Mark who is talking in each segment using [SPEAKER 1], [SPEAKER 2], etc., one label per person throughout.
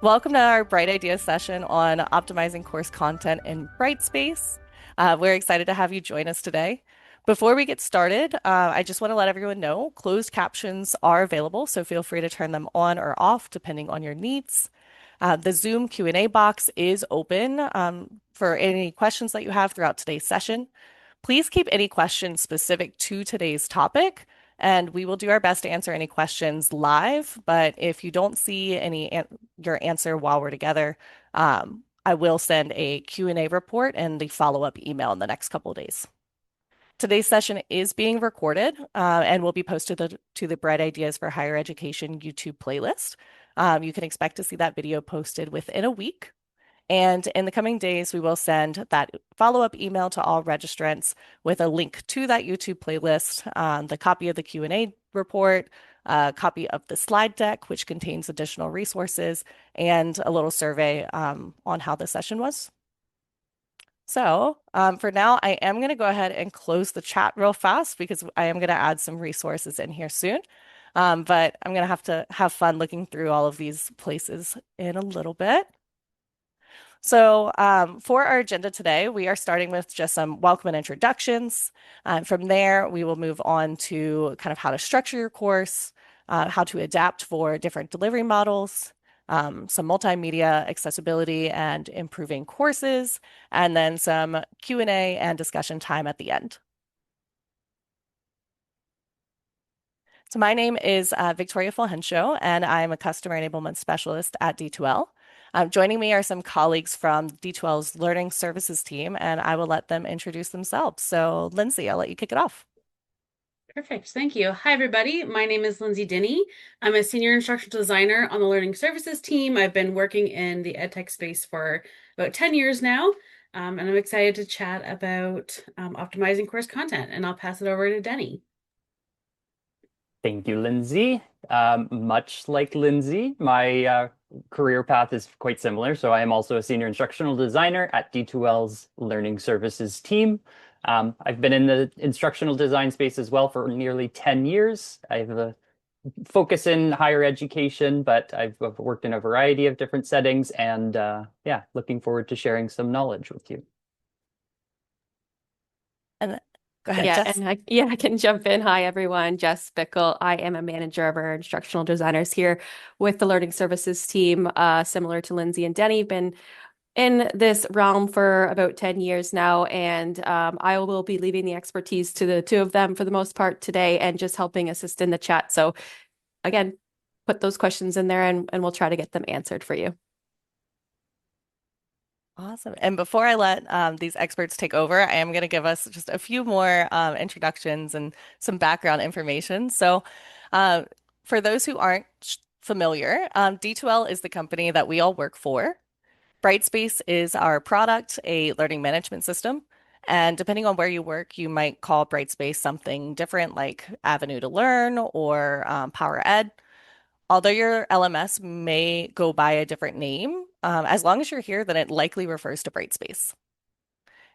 [SPEAKER 1] Welcome to our Bright Ideas session on optimizing course content in Brightspace. We're excited to have you join us today. Before we get started, I just want to let everyone know closed captions are available, so feel free to turn them on or off depending on your needs. The Zoom Q&A box is open for any questions that you have throughout today's session. Please keep any questions specific to today's topic, and we will do our best to answer any questions live. But if you don't see your answer while we're together, I will send a Q&A report and the follow-up email in the next couple of days. Today's session is being recorded and will be posted to the Bright Ideas for Higher Education YouTube playlist. You can expect to see that video posted within a week. And in the coming days, we will send that follow-up email to all registrants with a link to that YouTube playlist, the copy of the Q&A report, a copy of the slide deck, which contains additional resources, and a little survey on how the session was. So for now, I am going to go ahead and close the chat real fast because I am going to add some resources in here soon. But I'm going to have fun looking through all of these places in a little bit. So, for our agenda today, we are starting with just some welcome and introductions. From there, we will move on to kind of how to structure your course, how to adapt for different delivery models, some multimedia accessibility and improving courses, and then some Q&A and discussion time at the end. So my name is Victoria Fulhenshaw, and I'm a customer enablement specialist at D2L. Joining me are some colleagues from D2L's Learning Services team, and I will let them introduce themselves. So, Lindsay, I'll let you kick it off.
[SPEAKER 2] Perfect. Thank you. Hi, everybody. My name is Lindsay Dinney. I'm a senior instructional designer on the Learning Services team. I've been working in the EdTech space for about 10 years now, and I'm excited to chat about optimizing course content, and I'll pass it over to Denny.
[SPEAKER 3] Thank you, Lindsay. Much like Lindsay, my career path is quite similar. So I am also a senior instructional designer at D2L's Learning Services team. I've been in the instructional design space as well for nearly 10 years. I have a focus in higher education, but I've worked in a variety of different settings and yeah, looking forward to sharing some knowledge with you.
[SPEAKER 1] And go ahead,
[SPEAKER 4] Yeah,
[SPEAKER 1] Jess.
[SPEAKER 4] I can jump in. Hi, everyone. Jess Bickle. I am a manager of our instructional designers here with the Learning Services team. Similar to Lindsay and Denny, been in this realm for about 10 years now, and I will be leaving the expertise to the two of them for the most part today and just helping assist in the chat. So again, put those questions in there and we'll try to get them answered for you.
[SPEAKER 1] Awesome. And before I let these experts take over, I am going to give us just a few more introductions and some background information. So, for those who aren't familiar, D2L is the company that we all work for. Brightspace is our product, a learning management system. And depending on where you work, you might call Brightspace something different like Avenue to Learn or Power Ed. Although your LMS may go by a different name, as long as you're here, then it likely refers to Brightspace.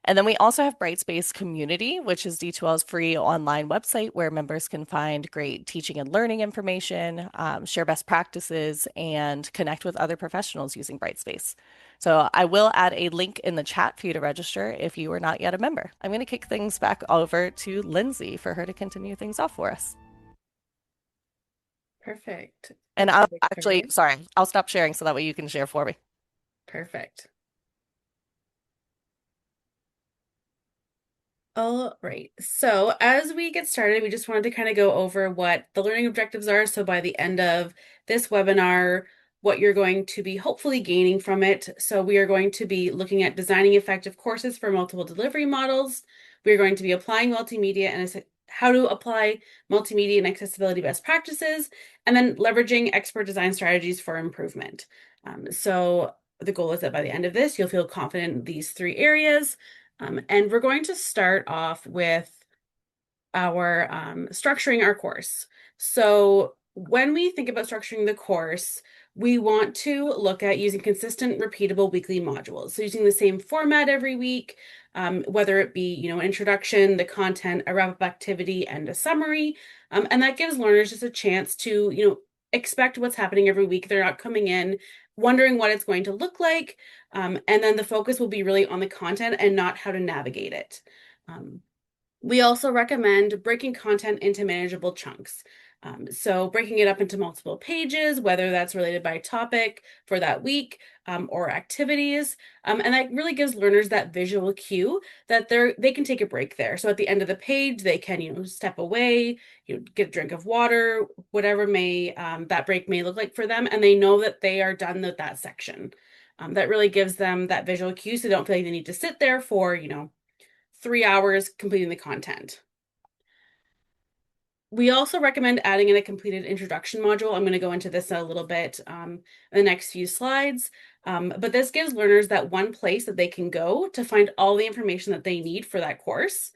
[SPEAKER 1] And then we also have Brightspace Community, which is D2L's free online website where members can find great teaching and learning information, share best practices, and connect with other professionals using Brightspace. So I will add a link in the chat for you to register if you are not yet a member. I'm going to kick things back over to Lindsay for her to continue things off for us.
[SPEAKER 2] Perfect.
[SPEAKER 1] And I'll actually, sorry, I'll stop sharing so that way you can share for me.
[SPEAKER 2] Perfect. All right. So as we get started, we just wanted to kind of go over what the learning objectives are. So by the end of this webinar, what you're going to be hopefully gaining from it. So we are going to be looking at designing effective courses for multiple delivery models. We're going to be applying multimedia and how to apply multimedia and accessibility best practices, and then leveraging expert design strategies for improvement. So the goal is that by the end of this, you'll feel confident in these three areas. And we're going to start off with our structuring our course. So when we think about structuring the course, we want to look at using consistent, repeatable weekly modules. So using the same format every week, whether it be, an introduction, the content, a wrap-up activity, and a summary. And that gives learners just a chance to, expect what's happening every week. They're not coming in wondering what it's going to look like. And then the focus will be really on the content and not how to navigate it. We also recommend breaking content into manageable chunks. So breaking it up into multiple pages, whether that's related by topic for that week or activities. And that really gives learners that visual cue that they can take a break there. So at the end of the page, they can, step away, get a drink of water, whatever that break may look like for them. And they know that they are done with that section. That really gives them that visual cue so they don't feel like they need to sit there for, 3 hours completing the content. We also recommend adding in a completed introduction module. I'm going to go into this a little bit in the next few slides. But this gives learners that one place that they can go to find all the information that they need for that course.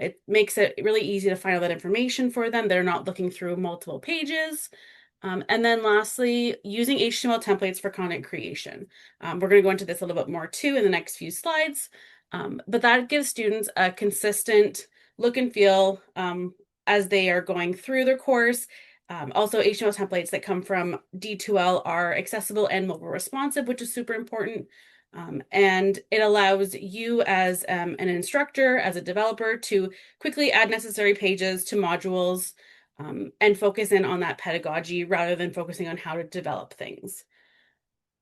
[SPEAKER 2] It makes it really easy to find all that information for them. They're not looking through multiple pages. And then lastly, using HTML templates for content creation. We're going to go into this a little bit more too in the next few slides. But that gives students a consistent look and feel as they are going through their course. Also, HTML templates that come from D2L are accessible and mobile responsive, which is super important. And it allows you as an instructor, as a developer, to quickly add necessary pages to modules and focus in on that pedagogy rather than focusing on how to develop things.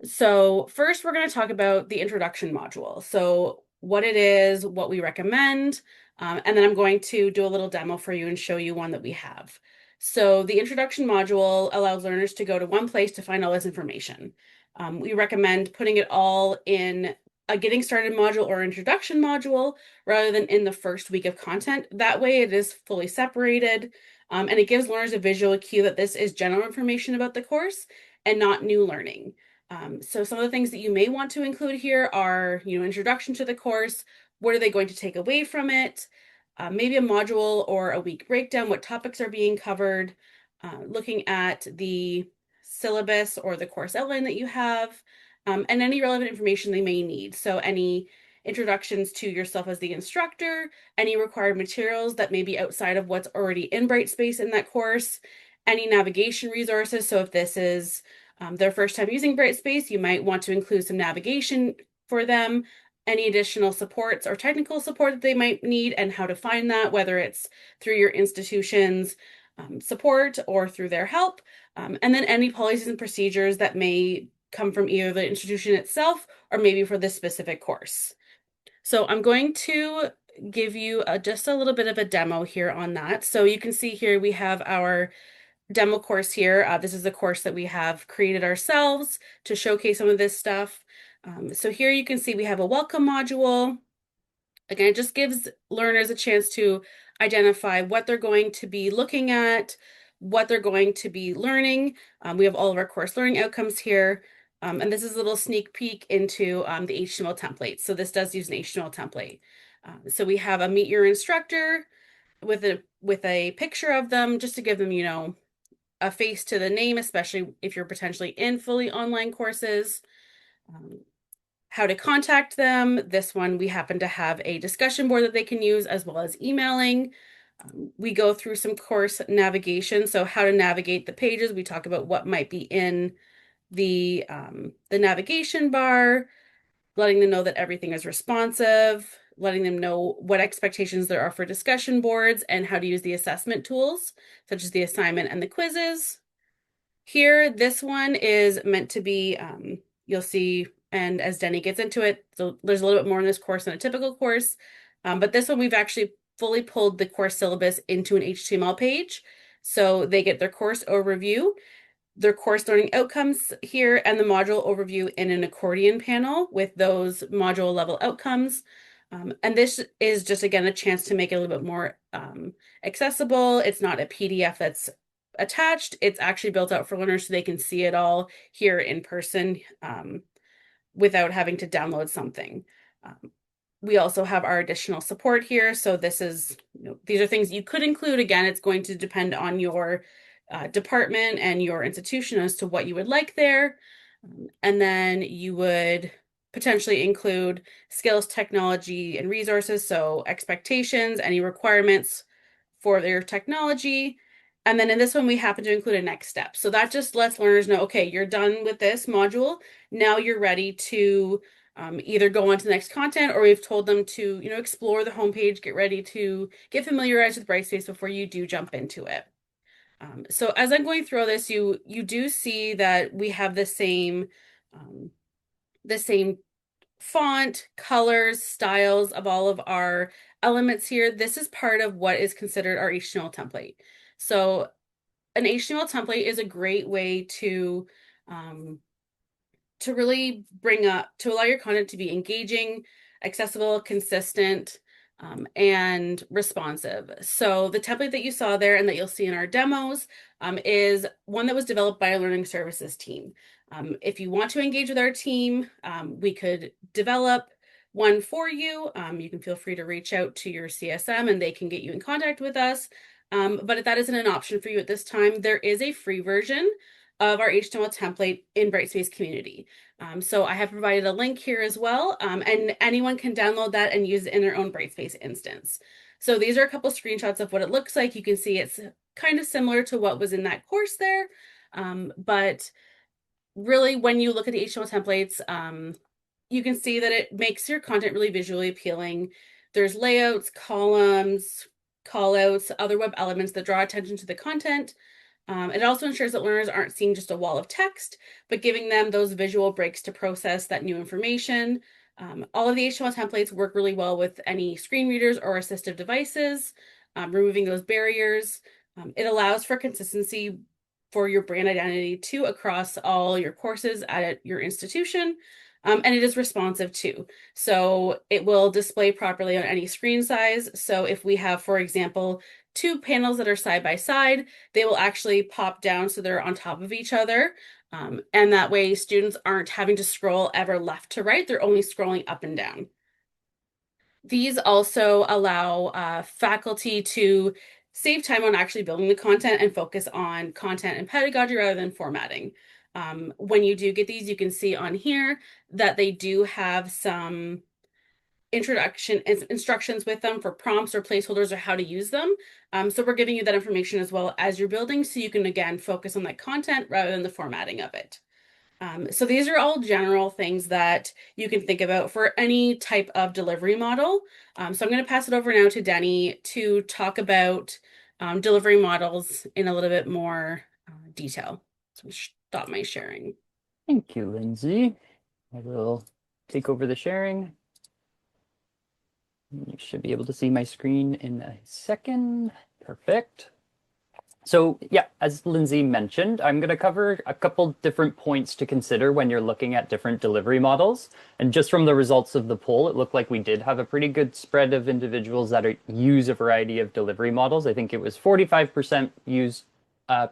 [SPEAKER 2] So first, we're going to talk about the introduction module. So what it is, what we recommend, and then I'm going to do a little demo for you and show you one that we have. So the introduction module allows learners to go to one place to find all this information. We recommend putting it all in a getting started module or introduction module rather than in the first week of content. That way it is fully separated and it gives learners a visual cue that this is general information about the course and not new learning. So some of the things that you may want to include here are, introduction to the course, what are they going to take away from it, maybe a module or a week breakdown, what topics are being covered, looking at the syllabus or the course outline that you have, and any relevant information they may need. So any introductions to yourself as the instructor, any required materials that may be outside of what's already in Brightspace in that course, any navigation resources. So if this is their first time using Brightspace, you might want to include some navigation for them, any additional supports or technical support that they might need and how to find that, whether it's through your institution's support or through their help, and then any policies and procedures that may come from either the institution itself or maybe for this specific course. So I'm going to give you just a little bit of a demo here on that. So you can see here we have our demo course here. This is a course that we have created ourselves to showcase some of this stuff. So here you can see we have a welcome module. Again, it just gives learners a chance to identify what they're going to be looking at, what they're going to be learning. We have all of our course learning outcomes here. And this is a little sneak peek into the HTML template. So this does use an HTML template. So we have a meet your instructor with a picture of them just to give them, a face to the name, especially if you're potentially in fully online courses. How to contact them. This one, we happen to have a discussion board that they can use as well as emailing. We go through some course navigation. So how to navigate the pages. We talk about what might be in the navigation bar, letting them know that everything is responsive, letting them know what expectations there are for discussion boards and how to use the assessment tools, such as the assignment and the quizzes. Here, this one is meant to be, you'll see, and as Denny gets into it, so there's a little bit more in this course than a typical course, but this one we've actually fully pulled the course syllabus into an HTML page. So they get their course overview, their course learning outcomes here, and the module overview in an accordion panel with those module level outcomes. And this is just, again, a chance to make it a little bit more accessible. It's not a PDF that's attached. It's actually built out for learners so they can see it all here in person without having to download something. We also have our additional support here. So this is, these are things you could include. Again, it's going to depend on your department and your institution as to what you would like there. And then you would potentially include skills, technology, and resources. So expectations, any requirements for their technology, And then in this one, we happen to include a next step. So that just lets learners know, okay, you're done with this module. Now you're ready to either go on to the next content, or we've told them to, explore the homepage, get ready to get familiarized with Brightspace before you do jump into it. So as I'm going through this, you do see that we have the same font, colors, styles of all of our elements here. This is part of what is considered our HTML template. So an HTML template is a great way to really to allow your content to be engaging, accessible, consistent, and responsive. So the template that you saw there and that you'll see in our demos is one that was developed by our learning services team. If you want to engage with our team, we could develop one for you. You can feel free to reach out to your CSM and they can get you in contact with us. But if that isn't an option for you at this time, there is a free version of our HTML template in Brightspace community. So I have provided a link here as well, and anyone can download that and use it in their own Brightspace instance. So these are a couple screenshots of what it looks like. You can see it's kind of similar to what was in that course there, but really when you look at the HTML templates, you can see that it makes your content really visually appealing. There's layouts, columns, callouts, other web elements that draw attention to the content. It also ensures that learners aren't seeing just a wall of text, but giving them those visual breaks to process that new information. All of the HTML templates work really well with any screen readers or assistive devices, removing those barriers. It allows for consistency for your brand identity too across all your courses at your institution. And it is responsive too. So it will display properly on any screen size. So if we have, for example, two panels that are side by side, they will actually pop down so they're on top of each other. And that way students aren't having to scroll ever left to right, they're only scrolling up and down. These also allow faculty to save time on actually building the content and focus on content and pedagogy rather than formatting. When you do get these, you can see on here that they do have some instructions with them for prompts or placeholders or how to use them. So we're giving you that information as well as you're building, so you can again focus on that content rather than the formatting of it. So these are all general things that you can think about for any type of delivery model. So I'm going to pass it over now to Denny to talk about delivery models in a little bit more detail. So stop my sharing.
[SPEAKER 3] Thank you, Lindsay. I will take over the sharing. You should be able to see my screen in a second. Perfect. So yeah, as Lindsay mentioned, I'm going to cover a couple different points to consider when you're looking at different delivery models. And just from the results of the poll, it looked like we did have a pretty good spread of individuals that use a variety of delivery models. I think it was 45% used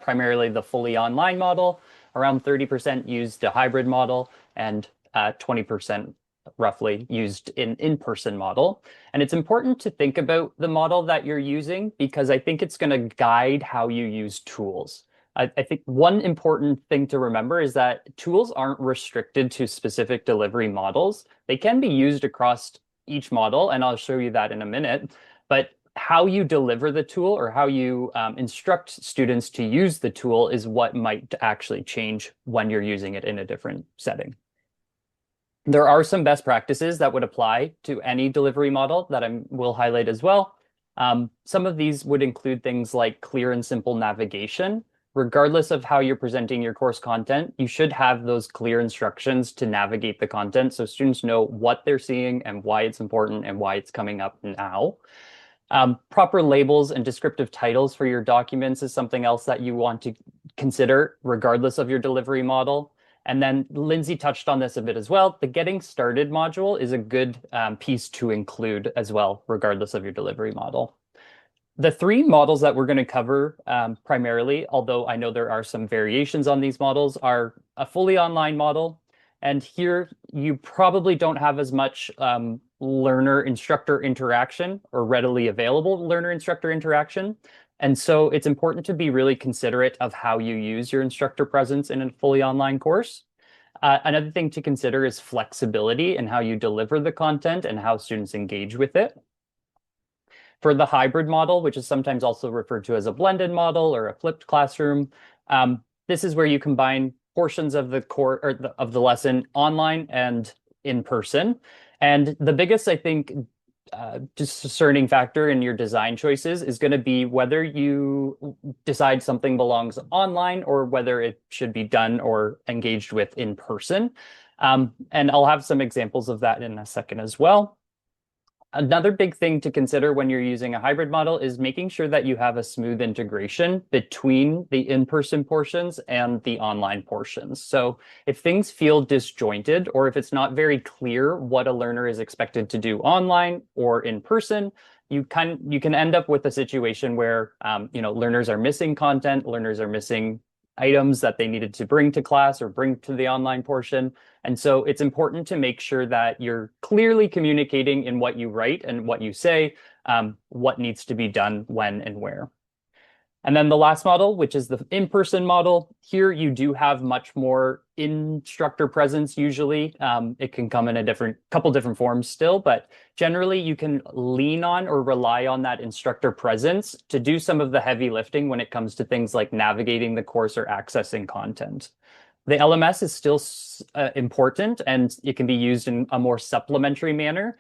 [SPEAKER 3] primarily the fully online model, around 30% used a hybrid model, and 20% roughly used an in-person model. And it's important to think about the model that you're using because I think it's going to guide how you use tools. I think one important thing to remember is that tools aren't restricted to specific delivery models. They can be used across each model, and I'll show you that in a minute. But how you deliver the tool or how you instruct students to use the tool is what might actually change when you're using it in a different setting. There are some best practices that would apply to any delivery model that I will highlight as well. Some of these would include things like clear and simple navigation. Regardless of how you're presenting your course content, you should have those clear instructions to navigate the content so students know what they're seeing and why it's important and why it's coming up now. Proper labels and descriptive titles for your documents is something else that you want to consider regardless of your delivery model. And then Lindsay touched on this a bit as well. The Getting Started module is a good piece to include as well, regardless of your delivery model. The three models that we're going to cover primarily, although I know there are some variations on these models, are a fully online model. And here you probably don't have as much learner-instructor interaction or readily available learner-instructor interaction. And so it's important to be really considerate of how you use your instructor presence in a fully online course. Another thing to consider is flexibility in how you deliver the content and how students engage with it. For the hybrid model, which is sometimes also referred to as a blended model or a flipped classroom, this is where you combine portions of the core or of the lesson online and in person. And the biggest, I think, discerning factor in your design choices is going to be whether you decide something belongs online or whether it should be done or engaged with in person. And I'll have some examples of that in a second as well. Another big thing to consider when you're using a hybrid model is making sure that you have a smooth integration between the in-person portions and the online portions. So if things feel disjointed, or if it's not very clear what a learner is expected to do online or in person, you can end up with a situation where learners are missing content, learners are missing items that they needed to bring to class or bring to the online portion. And so it's important to make sure that you're clearly communicating in what you write and what you say, what needs to be done when and where. And then the last model, which is the in-person model, here you do have much more instructor presence usually. It can come in a couple different forms still, but generally you can lean on or rely on that instructor presence to do some of the heavy lifting when it comes to things like navigating the course or accessing content. The LMS is still important and it can be used in a more supplementary manner.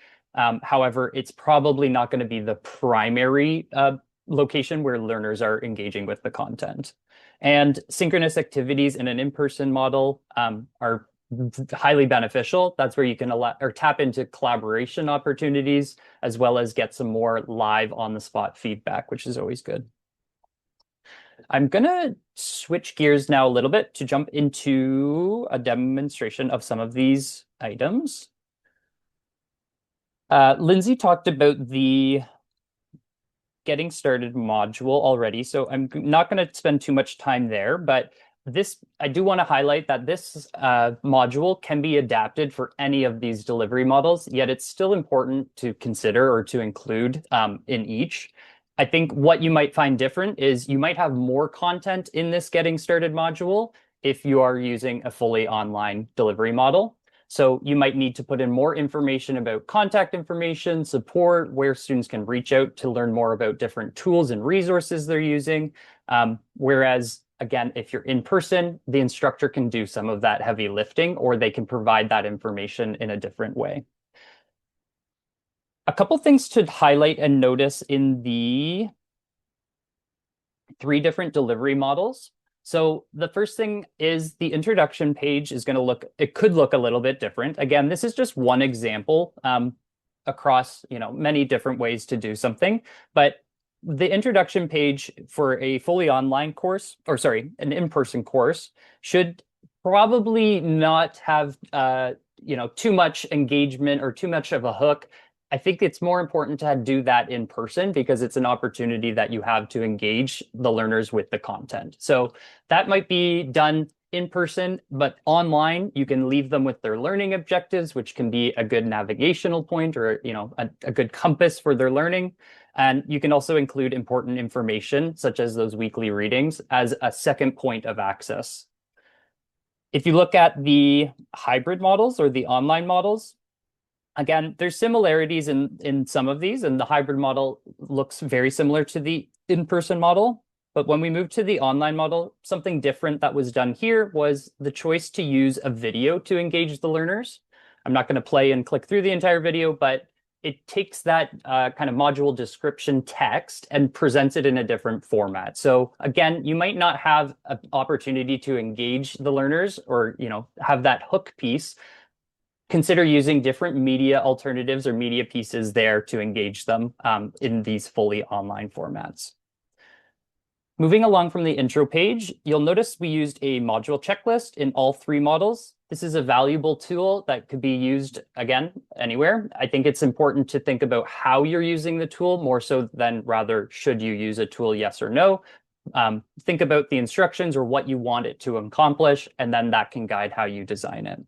[SPEAKER 3] However, it's probably not going to be the primary location where learners are engaging with the content. And synchronous activities in an in-person model are highly beneficial. That's where you can tap into collaboration opportunities, as well as get some more live on-the-spot feedback, which is always good. I'm going to switch gears now a little bit to jump into a demonstration of some of these items. Lindsay talked about the getting started module already, so I'm not going to spend too much time there, but I do want to highlight that this module can be adapted for any of these delivery models, yet it's still important to consider or to include in each. I think what you might find different is you might have more content in this getting started module if you are using a fully online delivery model. So you might need to put in more information about contact information, support, where students can reach out to learn more about different tools and resources they're using. Whereas, again, if you're in person, the instructor can do some of that heavy lifting, or they can provide that information in a different way. A couple things to highlight and notice in the 3 different delivery models. So the first thing is the introduction page is going to it could look a little bit different. Again, this is just one example across many different ways to do something. But the introduction page for a fully online course, or sorry, an in-person course, should probably not have too much engagement or too much of a hook. I think it's more important to do that in person because it's an opportunity that you have to engage the learners with the content. So that might be done in person, but online you can leave them with their learning objectives, which can be a good navigational point or a good compass for their learning. And you can also include important information, such as those weekly readings, as a second point of access. If you look at the hybrid models or the online models, again, there's similarities in some of these, and the hybrid model looks very similar to the in-person model. But when we move to the online model, something different that was done here was the choice to use a video to engage the learners. I'm not going to play and click through the entire video, but it takes that kind of module description text and presents it in a different format. So again, you might not have an opportunity to engage the learners or have that hook piece. Consider using different media alternatives or media pieces there to engage them in these fully online formats. Moving along from the intro page, you'll notice we used a module checklist in all 3 models. This is a valuable tool that could be used, again, anywhere. I think it's important to think about how you're using the tool more so than rather should you use a tool, yes or no. Think about the instructions or what you want it to accomplish, and then that can guide how you design it.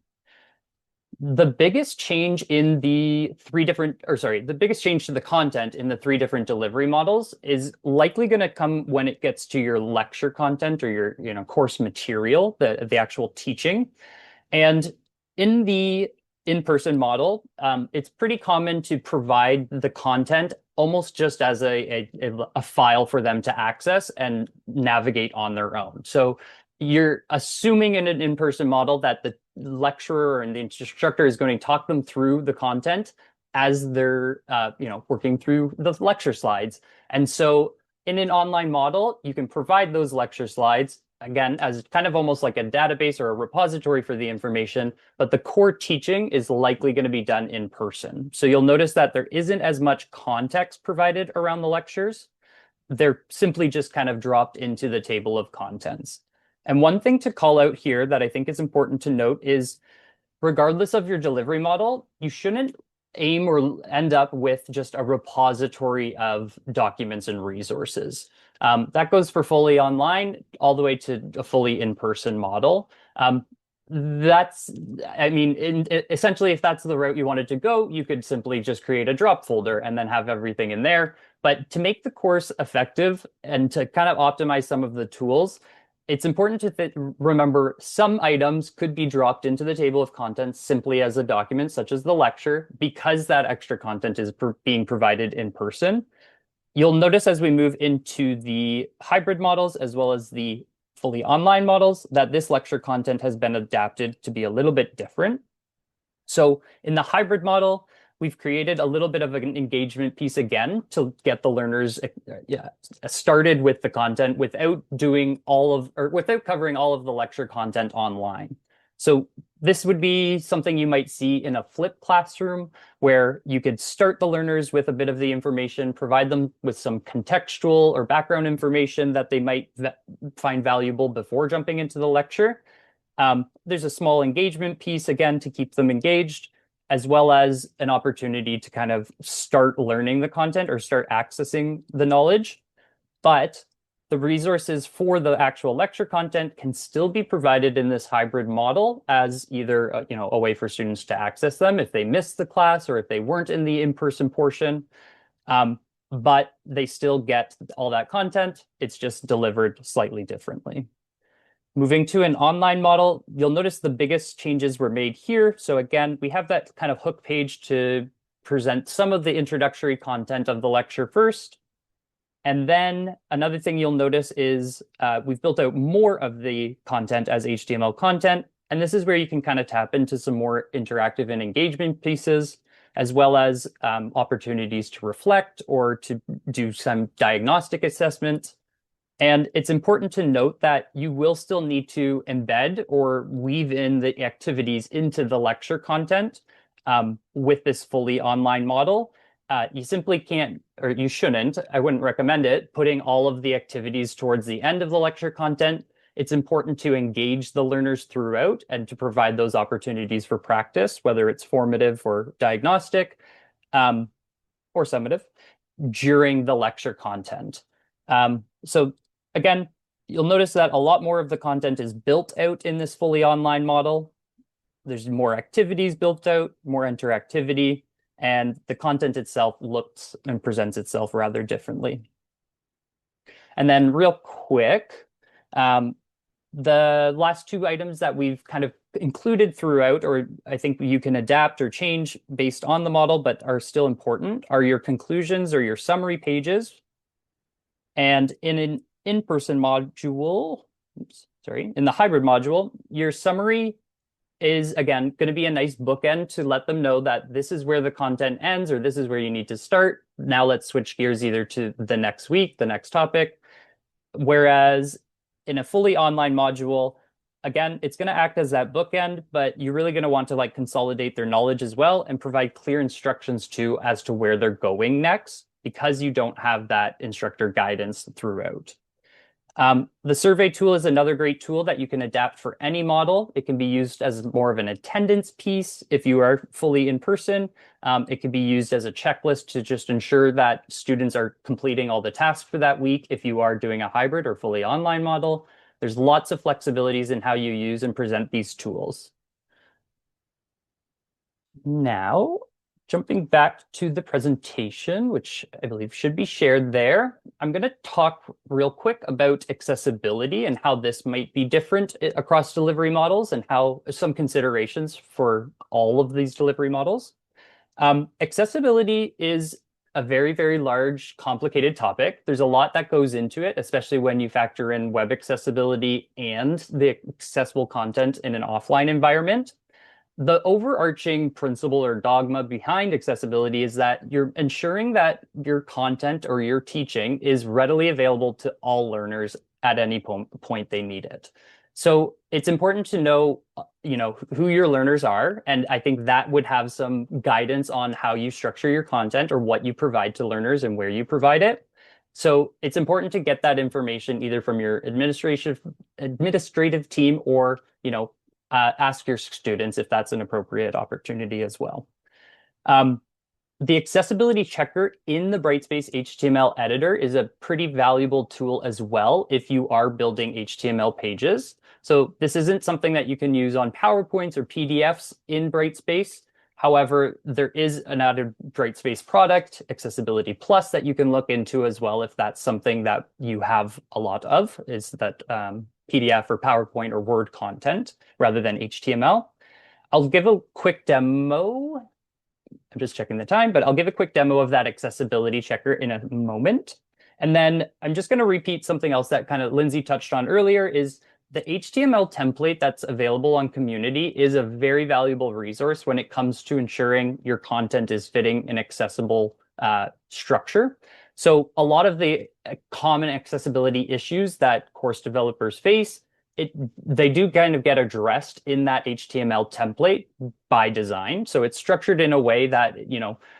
[SPEAKER 3] The biggest change in the biggest change to the content in the 3 different delivery models is likely going to come when it gets to your lecture content or your course material, the actual teaching. And in the in-person model, it's pretty common to provide the content almost just as a file for them to access and navigate on their own. So you're assuming in an in-person model that the lecturer and the instructor is going to talk them through the content as they're working through the lecture slides. And so in an online model, you can provide those lecture slides, again, as kind of almost like a database or a repository for the information, but the core teaching is likely going to be done in person. So you'll notice that there isn't as much context provided around the lectures. They're simply just kind of dropped into the table of contents. And one thing to call out here that I think is important to note is, regardless of your delivery model, you shouldn't aim or end up with just a repository of documents and resources. That goes for fully online all the way to a fully in-person model. Essentially, if that's the route you wanted to go, you could simply just create a drop folder and then have everything in there. But to make the course effective and to kind of optimize some of the tools, it's important to remember some items could be dropped into the table of contents simply as a document, such as the lecture, because that extra content is being provided in person. You'll notice as we move into the hybrid models as well as the fully online models that this lecture content has been adapted to be a little bit different. So in the hybrid model, we've created a little bit of an engagement piece again to get the learners started with the content without without covering all of the lecture content online. So this would be something you might see in a flipped classroom where you could start the learners with a bit of the information, provide them with some contextual or background information that they might find valuable before jumping into the lecture. There's a small engagement piece, again, to keep them engaged, as well as an opportunity to kind of start learning the content or start accessing the knowledge. But the resources for the actual lecture content can still be provided in this hybrid model as either a way for students to access them if they missed the class or if they weren't in the in-person portion. But they still get all that content. It's just delivered slightly differently. Moving to an online model, you'll notice the biggest changes were made here. So again, we have that kind of hook page to present some of the introductory content of the lecture first. And then another thing you'll notice is we've built out more of the content as HTML content. And this is where you can kind of tap into some more interactive and engagement pieces, as well as opportunities to reflect or to do some diagnostic assessment. And it's important to note that you will still need to embed or weave in the activities into the lecture content with this fully online model. You simply can't, or you shouldn't, I wouldn't recommend it, putting all of the activities towards the end of the lecture content. It's important to engage the learners throughout and to provide those opportunities for practice, whether it's formative or diagnostic or summative, during the lecture content. So again, you'll notice that a lot more of the content is built out in this fully online model. There's more activities built out, more interactivity, and the content itself looks and presents itself rather differently. And then real quick, the last two items that we've kind of included throughout, or I think you can adapt or change based on the model, but are still important, are your conclusions or your summary pages. And in an in-person module, in the hybrid module, your summary is, again, going to be a nice bookend to let them know that this is where the content ends or this is where you need to start. Now let's switch gears either to the next week, the next topic. Whereas in a fully online module, again, it's going to act as that bookend, but you're really going to want to consolidate their knowledge as well and provide clear instructions too as to where they're going next, because you don't have that instructor guidance throughout. The survey tool is another great tool that you can adapt for any model. It can be used as more of an attendance piece if you are fully in person. It can be used as a checklist to just ensure that students are completing all the tasks for that week if you are doing a hybrid or fully online model. There's lots of flexibilities in how you use and present these tools. Now, jumping back to the presentation, which I believe should be shared there, I'm going to talk real quick about accessibility and how this might be different across delivery models and how some considerations for all of these delivery models. Accessibility is a very, very large, complicated topic. There's a lot that goes into it, especially when you factor in web accessibility and the accessible content in an offline environment. The overarching principle or dogma behind accessibility is that you're ensuring that your content or your teaching is readily available to all learners at any point they need it. So it's important to know, who your learners are, and I think that would have some guidance on how you structure your content or what you provide to learners and where you provide it. So it's important to get that information either from your administrative team or, ask your students if that's an appropriate opportunity as well. The accessibility checker in the Brightspace HTML editor is a pretty valuable tool as well if you are building HTML pages. So this isn't something that you can use on PowerPoints or PDFs in Brightspace. However, there is an added Brightspace product, Accessibility Plus, that you can look into as well if that's something that you have a lot of, is that PDF or PowerPoint or Word content rather than HTML. I'll give a quick demo. I'm just checking the time, but I'll give a quick demo of that accessibility checker in a moment. And then I'm just going to repeat something else that kind of Lindsay touched on earlier, is the HTML template that's available on Community is a very valuable resource when it comes to ensuring your content is fitting an accessible structure. So a lot of the common accessibility issues that course developers face, they do kind of get addressed in that HTML template by design. So it's structured in a way that,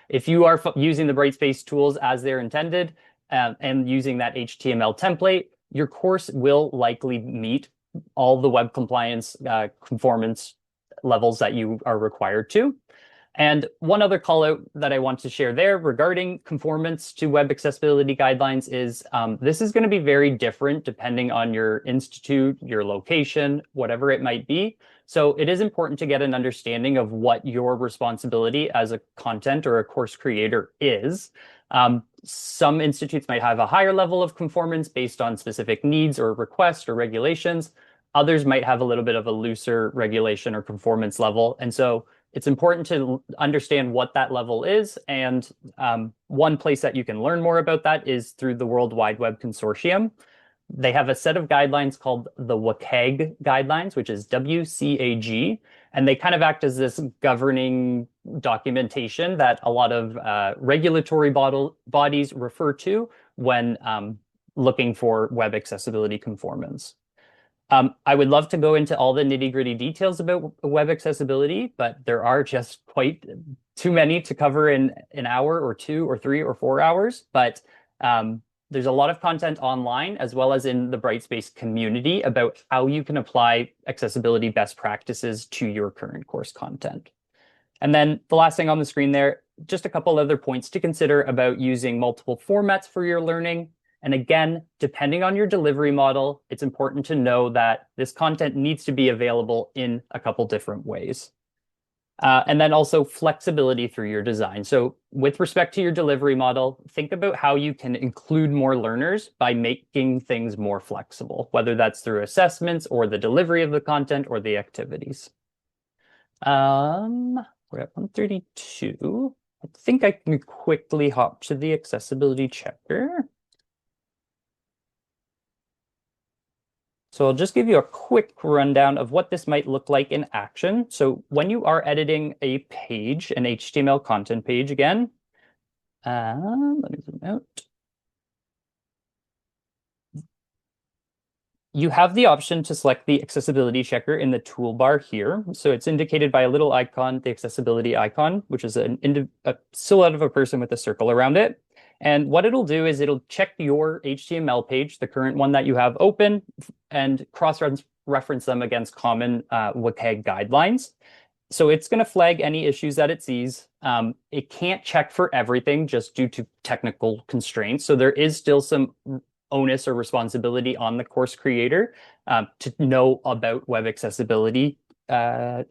[SPEAKER 3] if you are using the Brightspace tools as they're intended and using that HTML template, your course will likely meet all the web compliance conformance levels that you are required to. And one other call out that I want to share there regarding conformance to web accessibility guidelines is this is going to be very different depending on your institute, your location, whatever it might be. So it is important to get an understanding of what your responsibility as a content or a course creator is. Some institutes might have a higher level of conformance based on specific needs or requests or regulations. Others might have a little bit of a looser regulation or conformance level. And so it's important to understand what that level is. And one place that you can learn more about that is through the World Wide Web Consortium. They have a set of guidelines called the WCAG guidelines, which is WCAG, and they kind of act as this governing documentation that a lot of regulatory bodies refer to when looking for web accessibility conformance. I would love to go into all the nitty-gritty details about web accessibility, but there are just quite too many to cover in an hour or 2 or 3 or 4 hours. But there's a lot of content online as well as in the Brightspace community about how you can apply accessibility best practices to your current course content. And then the last thing on the screen there, just a couple other points to consider about using multiple formats for your learning. And again, depending on your delivery model, it's important to know that this content needs to be available in a couple different ways. And then also flexibility through your design. So with respect to your delivery model, think about how you can include more learners by making things more flexible, whether that's through assessments or the delivery of the content or the activities. We're at 132. I think I can quickly hop to the accessibility checker. So I'll just give you a quick rundown of what this might look like in action. So when you are editing a page, an HTML content page again, let me zoom out. You have the option to select the accessibility checker in the toolbar here. So it's indicated by a little icon, the accessibility icon, which is a silhouette of a person with a circle around it. And what it'll do is it'll check your HTML page, the current one that you have open, and cross-reference them against common WCAG guidelines. So it's going to flag any issues that it sees. It can't check for everything just due to technical constraints. So there is still some onus or responsibility on the course creator to know about web accessibility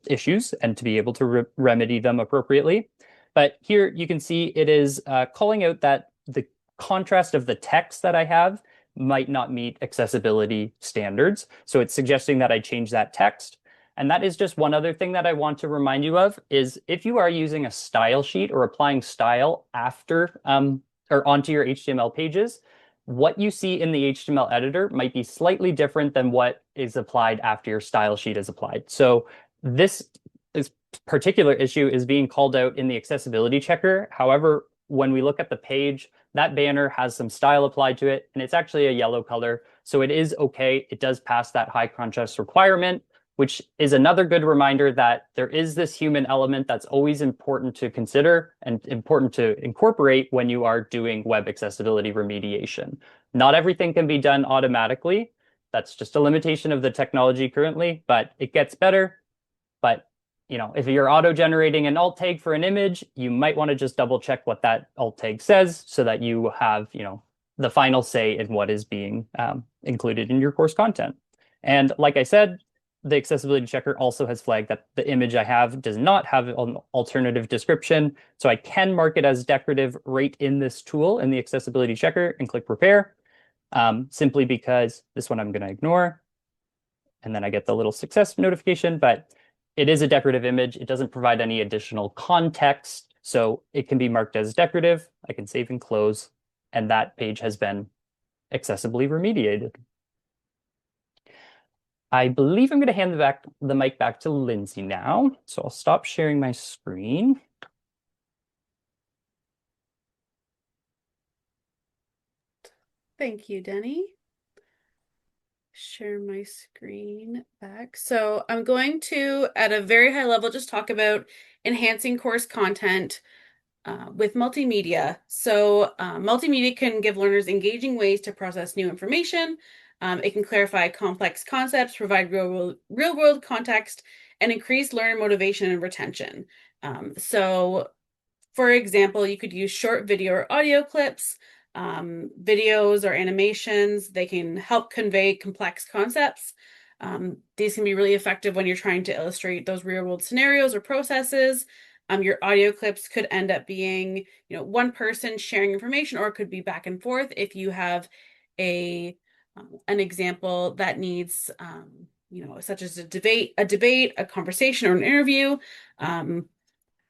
[SPEAKER 3] issues and to be able to remedy them appropriately. But here you can see it is calling out that the contrast of the text that I have might not meet accessibility standards. So it's suggesting that I change that text. And that is just one other thing that I want to remind you of is if you are using a style sheet or applying style after or onto your HTML pages, what you see in the HTML editor might be slightly different than what is applied after your style sheet is applied. So this particular issue is being called out in the accessibility checker. However, when we look at the page, that banner has some style applied to it, and it's actually a yellow color. So it is okay. It does pass that high contrast requirement, which is another good reminder that there is this human element that's always important to consider and important to incorporate when you are doing web accessibility remediation. Not everything can be done automatically. That's just a limitation of the technology currently, but it gets better. But if you're auto-generating an alt tag for an image, you might want to just double check what that alt tag says so that you have, the final say in what is being included in your course content. And like I said, the accessibility checker also has flagged that the image I have does not have an alternative description. So I can mark it as decorative right in this tool in the accessibility checker and click prepare, simply because this one I'm going to ignore. And then I get the little success notification, but it is a decorative image. It doesn't provide any additional context, so it can be marked as decorative. I can save and close, and that page has been accessibly remediated. I believe I'm going to hand the mic back to Lindsay now, so I'll stop sharing my screen.
[SPEAKER 2] Thank you, Denny. Share my screen back. So I'm going to, at a very high level, just talk about enhancing course content with multimedia. So multimedia can give learners engaging ways to process new information. It can clarify complex concepts, provide real-world context, and increase learner motivation and retention. So, for example, you could use short video or audio clips, videos or animations. They can help convey complex concepts. These can be really effective when you're trying to illustrate those real-world scenarios or processes. Your audio clips could end up being, one person sharing information, or it could be back and forth if you have an example that needs, such as a debate, a conversation, or an interview.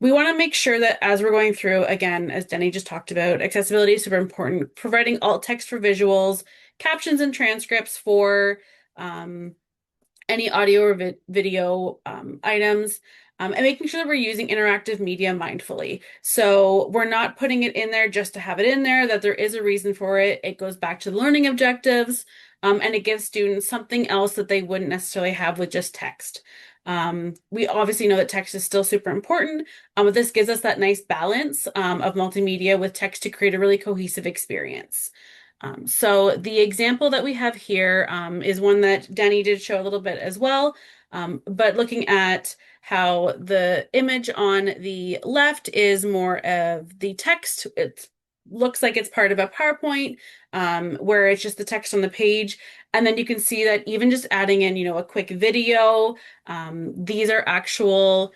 [SPEAKER 2] We want to make sure that as we're going through, again, as Denny just talked about, accessibility is super important, providing alt text for visuals, captions and transcripts for any audio or video items, and making sure that we're using interactive media mindfully. So we're not putting it in there just to have it in there, that there is a reason for it. It goes back to the learning objectives, and it gives students something else that they wouldn't necessarily have with just text. We obviously know that text is still super important, but this gives us that nice balance of multimedia with text to create a really cohesive experience. So the example that we have here is one that Denny did show a little bit as well, but looking at how the image on the left is more of the text. It looks like it's part of a PowerPoint where it's just the text on the page. And then you can see that even just adding in, a quick video, these are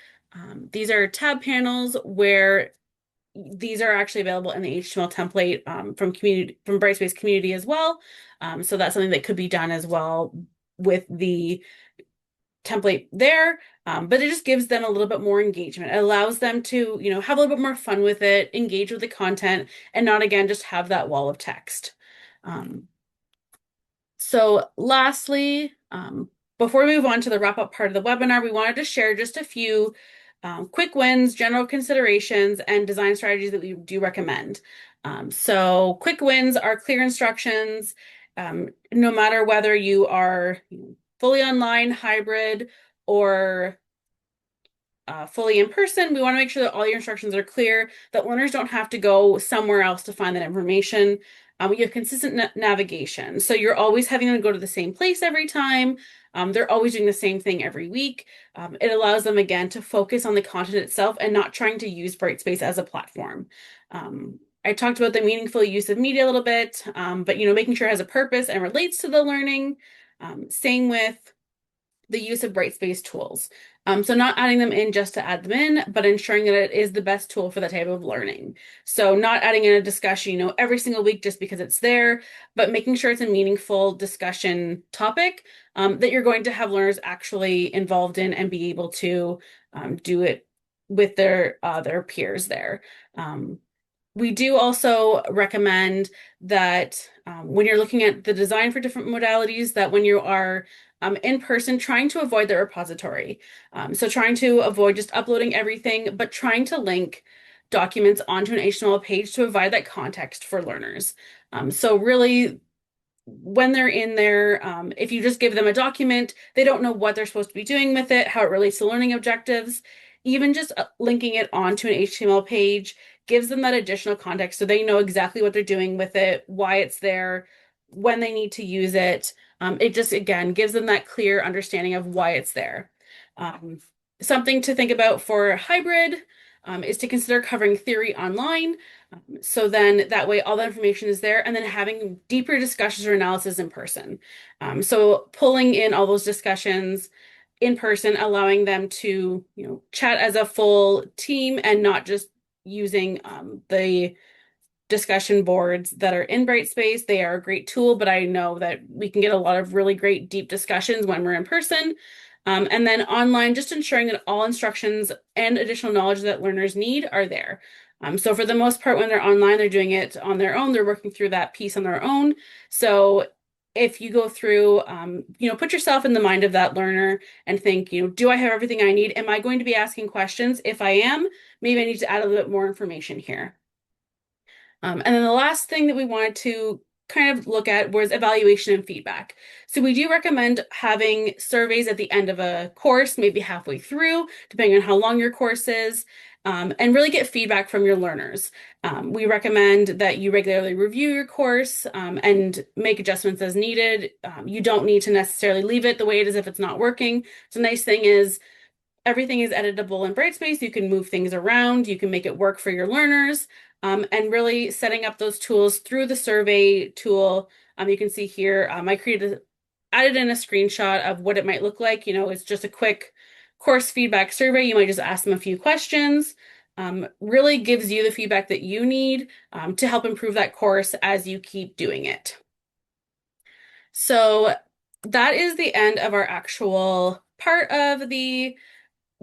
[SPEAKER 2] these are tab panels where these are actually available in the HTML template from Brightspace community as well. So that's something that could be done as well with the template there, but it just gives them a little bit more engagement. It allows them to, have a little bit more fun with it, engage with the content, and not, again, just have that wall of text. So lastly, before we move on to the wrap-up part of the webinar, we wanted to share just a few quick wins, general considerations, and design strategies that we do recommend. So quick wins are clear instructions. No matter whether you are fully online, hybrid, or fully in person, we want to make sure that all your instructions are clear, that learners don't have to go somewhere else to find that information. You have consistent navigation. So you're always having them to go to the same place every time. They're always doing the same thing every week. It allows them, again, to focus on the content itself and not trying to use Brightspace as a platform. I talked about the meaningful use of media a little bit, but making sure it has a purpose and relates to the learning. Same with the use of Brightspace tools. So not adding them in just to add them in, but ensuring that it is the best tool for that type of learning. So not adding in a discussion, every single week just because it's there, but making sure it's a meaningful discussion topic that you're going to have learners actually involved in and be able to do it with their peers there. We do also recommend that when you're looking at the design for different modalities, that when you are in person, trying to avoid the repository. So trying to avoid just uploading everything, but trying to link documents onto an HTML page to provide that context for learners. So really, when they're in there, if you just give them a document, they don't know what they're supposed to be doing with it, how it relates to learning objectives. Even just linking it onto an HTML page gives them that additional context so they know exactly what they're doing with it, why it's there, when they need to use it. It just, again, gives them that clear understanding of why it's there. Um, Something to think about for hybrid is to consider covering theory online. So then that way all that information is there and then having deeper discussions or analysis in person. So pulling in all those discussions in person, allowing them to, chat as a full team and not just using the discussion boards that are in Brightspace. They are a great tool, but I know that we can get a lot of really great deep discussions when we're in person. And then online, just ensuring that all instructions and additional knowledge that learners need are there. So for the most part, when they're online, they're doing it on their own. They're working through that piece on their own. So if you go through, put yourself in the mind of that learner and think, do I have everything I need? Am I going to be asking questions? If I am, maybe I need to add a little bit more information here. And then the last thing that we wanted to kind of look at was evaluation and feedback. So we do recommend having surveys at the end of a course, maybe halfway through, depending on how long your course is, and really get feedback from your learners. We recommend that you regularly review your course and make adjustments as needed. You don't need to necessarily leave it the way it is if it's not working. So the nice thing is everything is editable in Brightspace. You can move things around. You can make it work for your learners. And really setting up those tools through the survey tool. You can see here, added in a screenshot of what it might look like. It's just a quick course feedback survey. You might just ask them a few questions. Really gives you the feedback that you need to help improve that course as you keep doing it. So that is the end of our actual part of the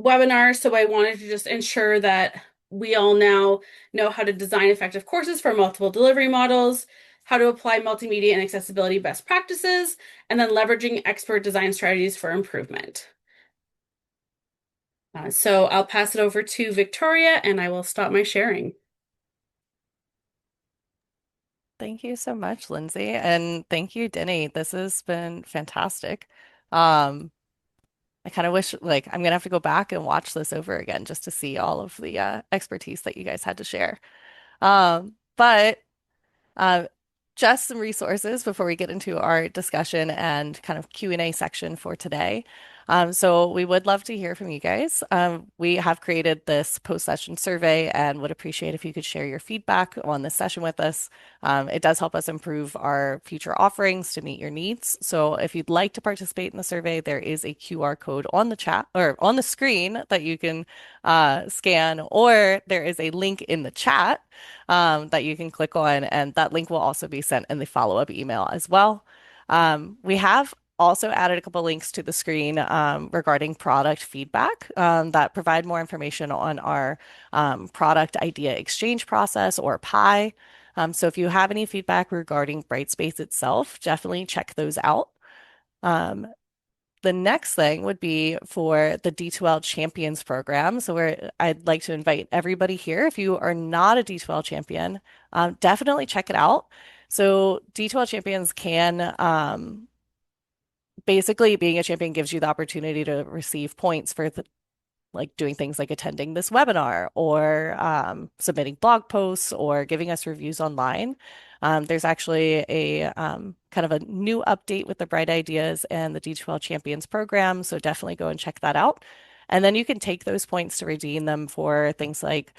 [SPEAKER 2] webinar. So I wanted to just ensure that we all now know how to design effective courses for multiple delivery models, how to apply multimedia and accessibility best practices, and then leveraging expert design strategies for improvement. So I'll pass it over to Victoria and I will stop my sharing.
[SPEAKER 1] Thank you so much, Lindsay. And thank you, Denny. This has been fantastic. I kind of wish, like, I'm gonna have to go back and watch this over again just to see all of the expertise that you guys had to share. But uh, just some resources before we get into our discussion and kind of Q&A section for today. So we would love to hear from you guys. We have created this post-session survey and would appreciate if you could share your feedback on this session with us. It does help us improve our future offerings to meet your needs. So if you'd like to participate in the survey, there is a QR code on the chat or on the screen that you can scan, or there is a link in the chat that you can click on, and that link will also be sent in the follow-up email as well. We have also added a couple links to the screen regarding product feedback that provide more information on our product idea exchange process, or PI. So if you have any feedback regarding Brightspace itself, definitely check those out. The next thing would be for the D2L Champions program. So I'd like to invite everybody here. If you are not a D2L champion, definitely check it out. So D2L Champions can basically, being a champion gives you the opportunity to receive points for like doing things like attending this webinar, or submitting blog posts, or giving us reviews online. There's actually a kind of a new update with the Bright Ideas and the D2L Champions program, so definitely go and check that out. And then you can take those points to redeem them for things like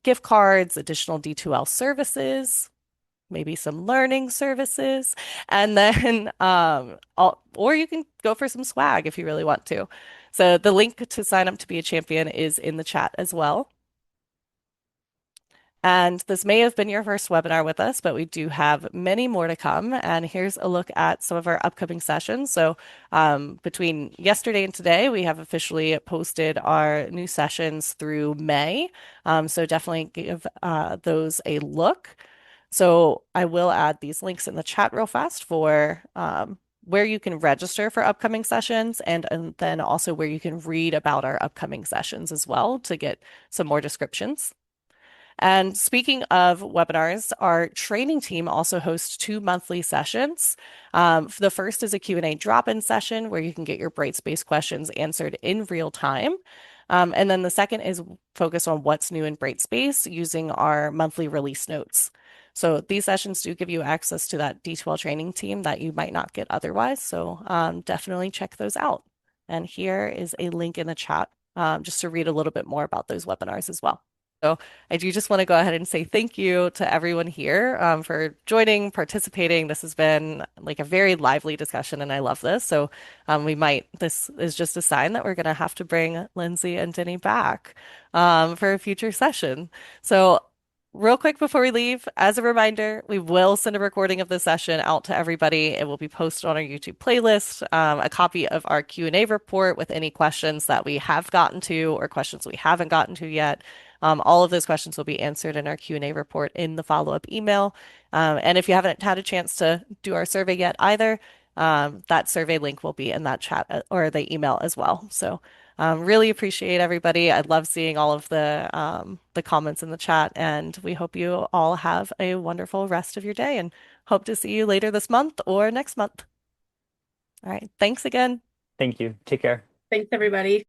[SPEAKER 1] gift cards, additional D2L services, maybe some learning services, and then or you can go for some swag if you really want to. So the link to sign up to be a champion is in the chat as well. And this may have been your first webinar with us, but we do have many more to come. And here's a look at some of our upcoming sessions. So between yesterday and today, we have officially posted our new sessions through May. So definitely give those a look. So I will add these links in the chat real fast for where you can register for upcoming sessions and then also where you can read about our upcoming sessions as well to get some more descriptions. And speaking of webinars, our training team also hosts 2 monthly sessions. The first is a Q&A drop-in session where you can get your Brightspace questions answered in real time. And then the second is focused on what's new in Brightspace using our monthly release notes. So these sessions do give you access to that D2L training team that you might not get otherwise. So definitely check those out. And here is a link in the chat just to read a little bit more about those webinars as well. So I do just want to go ahead and say thank you to everyone here for joining, participating. This has been like a very lively discussion, and I love this. So this is just a sign that we're going to have to bring Lindsay and Denny back for a future session. So real quick before we leave, as a reminder, we will send a recording of the session out to everybody. It will be posted on our YouTube playlist, a copy of our Q&A report with any questions that we have gotten to or questions we haven't gotten to yet. All of those questions will be answered in our Q&A report in the follow-up email. And if you haven't had a chance to do our survey yet either, that survey link will be in that chat or the email as well. So really appreciate everybody. I love seeing all of the comments in the chat, and we hope you all have a wonderful rest of your day and hope to see you later this month or next month. All right. Thanks again.
[SPEAKER 3] Thank you. Take care.
[SPEAKER 2] Thanks, everybody.